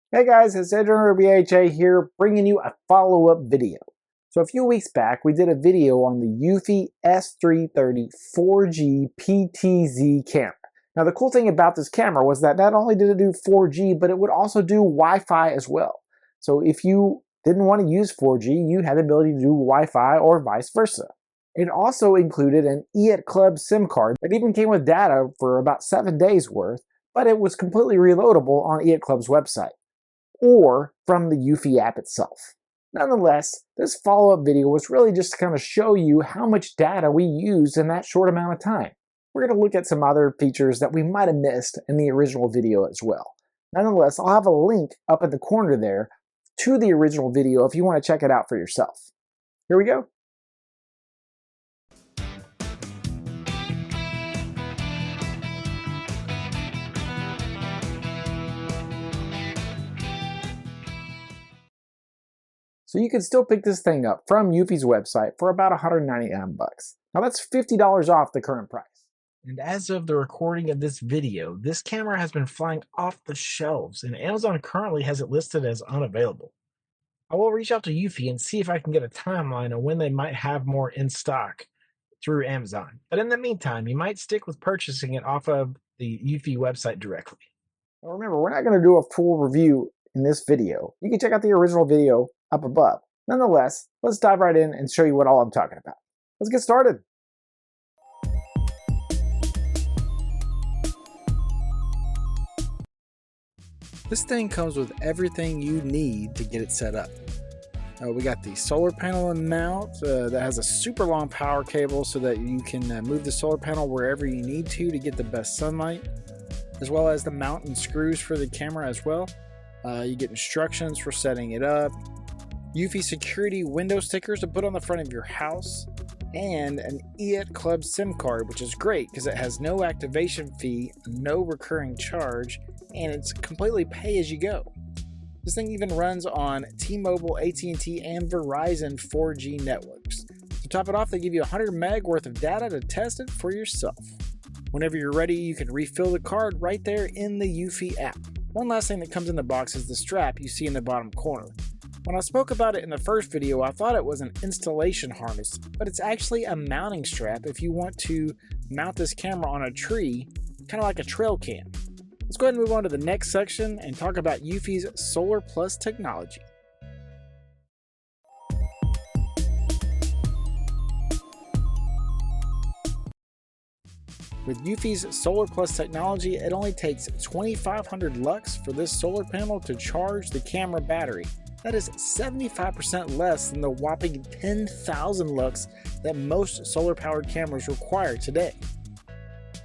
Hey guys, it's BHA here bringing you a follow-up video. So a few weeks back we did a video on the Eufy S330 4G PTZ camera. Now the cool thing about this camera was that not only did it do 4G, but it would also do Wi-Fi as well. So if you didn't want to use 4G, you had the ability to do Wi-Fi or vice versa. It also included an EIOTCLUB SIM card that even came with data for about 7 days worth, but it was completely reloadable on EIOTCLUB's website or from the Eufy app itself. Nonetheless, this follow-up video was really just to kind of show you how much data we used in that short amount of time. We're going to look at some other features that we might have missed in the original video as well. Nonetheless, I'll have a link up in the corner there to the original video if you want to check it out for yourself. Here we go. So you can still pick this thing up from Eufy's website for about $199 bucks. Now that's $50 off the current price. And as of the recording of this video, this camera has been flying off the shelves, and Amazon currently has it listed as unavailable. I will reach out to Eufy and see if I can get a timeline on when they might have more in stock through Amazon. But in the meantime, you might stick with purchasing it off of the Eufy website directly. Now remember, we're not going to do a full review in this video. You can check out the original video up above. Nonetheless, let's dive right in and show you what all I'm talking about. Let's get started. This thing comes with everything you need to get it set up. We got the solar panel and mount that has a super long power cable so that you can move the solar panel wherever you need to get the best sunlight, as well as the mount and screws for the camera as well. You get instructions for setting it up, Eufy security window stickers to put on the front of your house, and an EIOTCLUB SIM card, which is great because it has no activation fee, no recurring charge, and it's completely pay as you go. This thing even runs on T-Mobile, AT&T, and Verizon 4G networks. To top it off, they give you 100 meg worth of data to test it for yourself. Whenever you're ready, you can refill the card right there in the Eufy app. One last thing that comes in the box is the strap you see in the bottom corner. When I spoke about it in the first video, I thought it was an installation harness, but it's actually a mounting strap if you want to mount this camera on a tree, kind of like a trail cam. Let's go ahead and move on to the next section and talk about Eufy's SolarPlus Technology. With Eufy's SolarPlus technology, it only takes 2,500 lux for this solar panel to charge the camera battery. That is 75% less than the whopping 10,000 lux that most solar-powered cameras require today.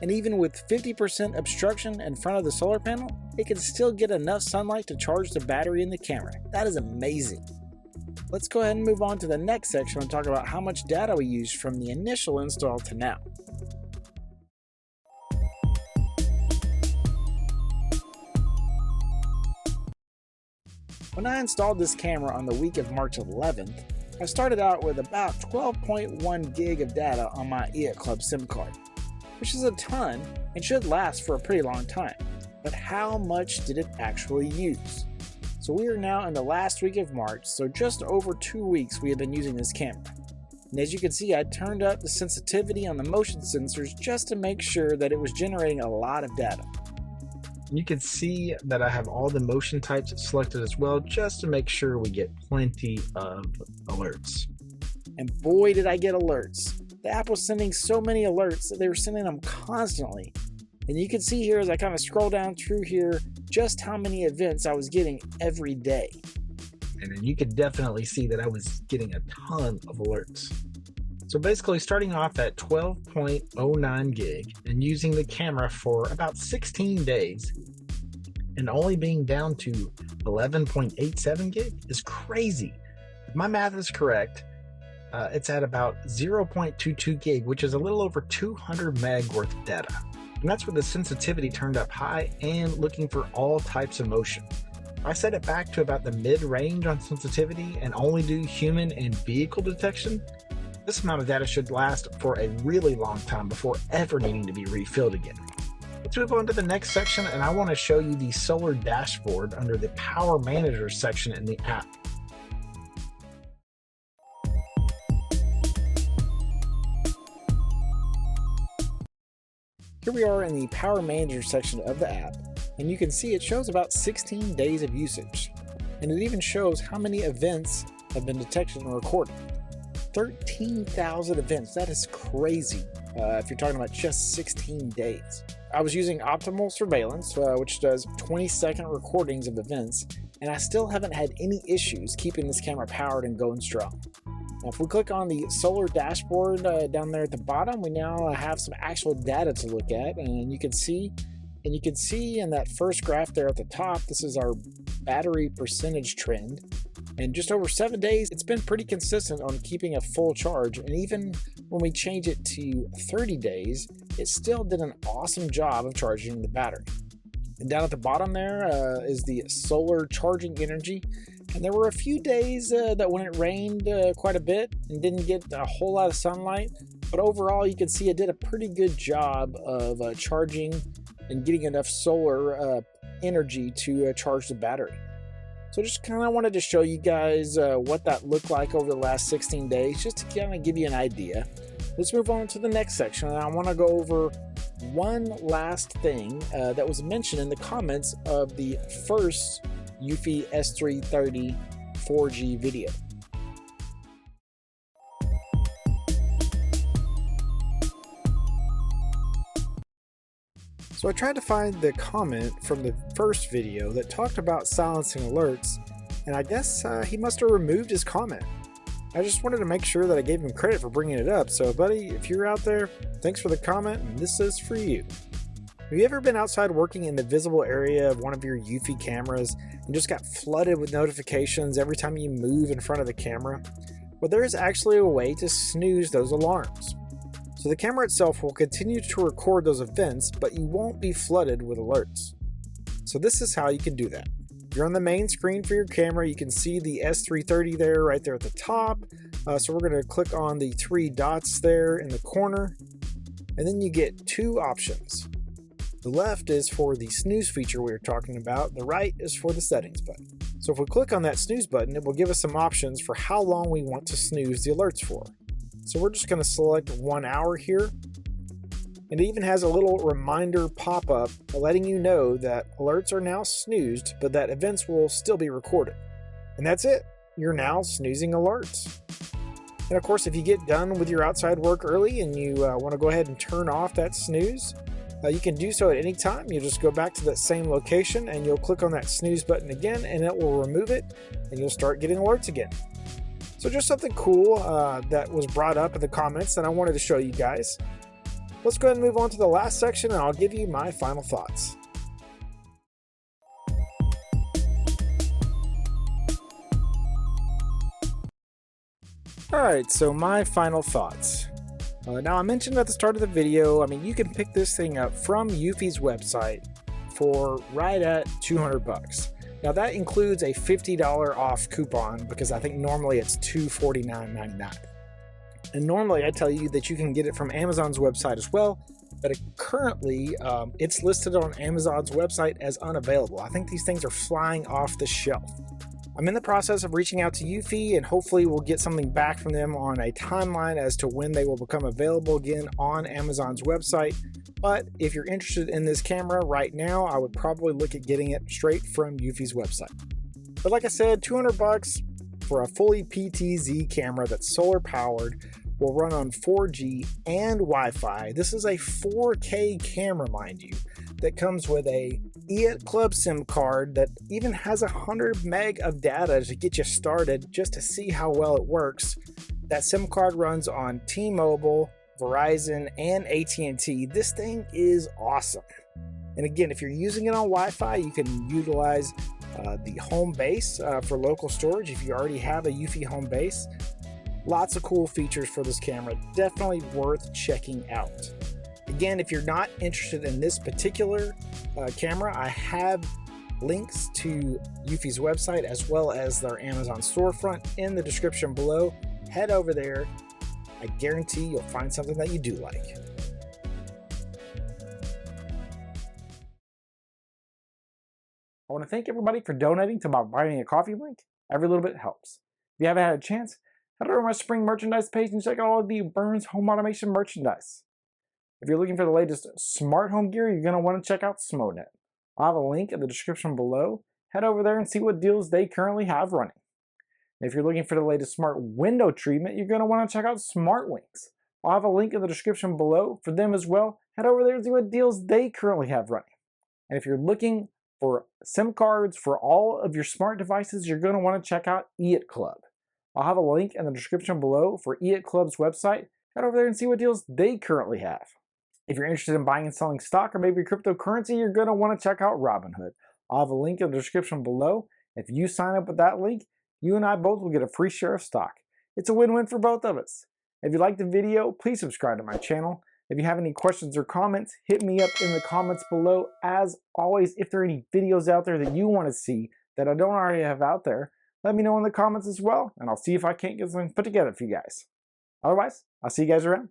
And even with 50% obstruction in front of the solar panel, it can still get enough sunlight to charge the battery in the camera. That is amazing. Let's go ahead and move on to the next section and talk about how much data we used from the initial install to now. When I installed this camera on the week of March 11th, I started out with about 12.1 gig of data on my EIOTCLUB SIM card, which is a ton and should last for a pretty long time. But how much did it actually use? So we are now in the last week of March, so just over 2 weeks we have been using this camera. And as you can see, I turned up the sensitivity on the motion sensors just to make sure that it was generating a lot of data. You can see that I have all the motion types selected as well, just to make sure we get plenty of alerts. And boy did I get alerts. The app was sending so many alerts that they were sending them constantly. And you can see here as I kind of scroll down through here just how many events I was getting every day. And then you could definitely see that I was getting a ton of alerts. So basically starting off at 12.09 gig and using the camera for about 16 days and only being down to 11.87 gig is crazy. If my math is correct, it's at about 0.22 gig, which is a little over 200 meg worth of data. And that's with the sensitivity turned up high and looking for all types of motion. I set it back to about the mid-range on sensitivity and only do human and vehicle detection. This amount of data should last for a really long time before ever needing to be refilled again. Let's move on to the next section, and I want to show you the solar dashboard under the Power Manager section in the app. Here we are in the Power Manager section of the app, and you can see it shows about 16 days of usage. And it even shows how many events have been detected and recorded. 13,000 events, that is crazy if you're talking about just 16 days. I was using optimal surveillance, which does 20-second recordings of events, and I still haven't had any issues keeping this camera powered and going strong. Now, if we click on the solar dashboard down there at the bottom, we now have some actual data to look at, and you can see in that first graph there at the top, this is our battery percentage trend. And just over 7 days, it's been pretty consistent on keeping a full charge. And even when we change it to 30 days, it still did an awesome job of charging the battery. And down at the bottom there is the solar charging energy. And there were a few days that when it rained quite a bit and didn't get a whole lot of sunlight. But overall, you can see it did a pretty good job of charging and getting enough solar energy to charge the battery. So just kind of wanted to show you guys what that looked like over the last 16 days, just to kind of give you an idea. Let's move on to the next section, and I want to go over one last thing that was mentioned in the comments of the first Eufy S330 4G video. So I tried to find the comment from the first video that talked about silencing alerts, and I guess he must have removed his comment. I just wanted to make sure that I gave him credit for bringing it up, so buddy, if you're out there, thanks for the comment, and this is for you. Have you ever been outside working in the visible area of one of your Eufy cameras and just got flooded with notifications every time you move in front of the camera? Well, there is actually a way to snooze those alarms. So the camera itself will continue to record those events, but you won't be flooded with alerts. So this is how you can do that. If you're on the main screen for your camera, you can see the S330 there, right there at the top. So we're going to click on the 3 dots there in the corner, and then you get 2 options. The left is for the snooze feature we were talking about. The right is for the settings button. So if we click on that snooze button, it will give us some options for how long we want to snooze the alerts for. So we're just going to select 1 hour here. And it even has a little reminder pop-up letting you know that alerts are now snoozed, but that events will still be recorded. And that's it. You're now snoozing alerts. And of course, if you get done with your outside work early and you want to go ahead and turn off that snooze, you can do so at any time. You just go back to that same location and you'll click on that snooze button again, and it will remove it, and you'll start getting alerts again. So just something cool that was brought up in the comments that I wanted to show you guys. Let's go ahead and move on to the last section, and I'll give you my final thoughts. Alright, so my final thoughts. Now I mentioned at the start of the video, you can pick this thing up from Eufy's website for right at 200 bucks. Now that includes a $50 off coupon, because I think normally it's $249.99. And normally I tell you that you can get it from Amazon's website as well, but currently it's listed on Amazon's website as unavailable. I think these things are flying off the shelf. I'm in the process of reaching out to Eufy, and hopefully we'll get something back from them on a timeline as to when they will become available again on Amazon's website. But if you're interested in this camera right now, I would probably look at getting it straight from Eufy's website. But like I said, 200 bucks for a fully PTZ camera that's solar powered, will run on 4G and Wi-Fi. This is a 4K camera, mind you, that comes with a EIOTCLUB SIM card that even has 100 meg of data to get you started, just to see how well it works. That SIM card runs on T-Mobile, Verizon, and AT&T. This thing is awesome. And again, if you're using it on Wi-Fi, you can utilize the home base for local storage if you already have a Eufy home base. Lots of cool features for this camera, definitely worth checking out. Again, if you're not interested in this particular camera, I have links to Eufy's website as well as their Amazon storefront in the description below. Head over there. I guarantee you'll find something that you do like. to thank everybody for donating to my Buy Me a Coffee link. Every little bit helps. If you haven't had a chance, head over to my spring merchandise page and check out all of the Burns home automation merchandise. If you're looking for the latest smart home gear, you're going to want to check out SMONet. I'll have a link in the description below. Head over there and see what deals they currently have running. If you're looking for the latest smart window treatment, you're going to want to check out Smartwings. I'll have a link in the description below for them as well. Head over there and see what deals they currently have running. And if you're looking for SIM cards for all of your smart devices, you're going to want to check out EIOTCLUB. I'll have a link in the description below for EIOTCLUB's website. Head over there and see what deals they currently have. If you're interested in buying and selling stock or maybe cryptocurrency, you're going to want to check out Robinhood. I'll have a link in the description below. If you sign up with that link, you and I both will get a free share of stock. It's a win-win for both of us. If you liked the video, please subscribe to my channel. If you have any questions or comments, hit me up in the comments below. As always, if there are any videos out there that you want to see that I don't already have out there, let me know in the comments as well, and I'll see if I can't get something put together for you guys. Otherwise, I'll see you guys around.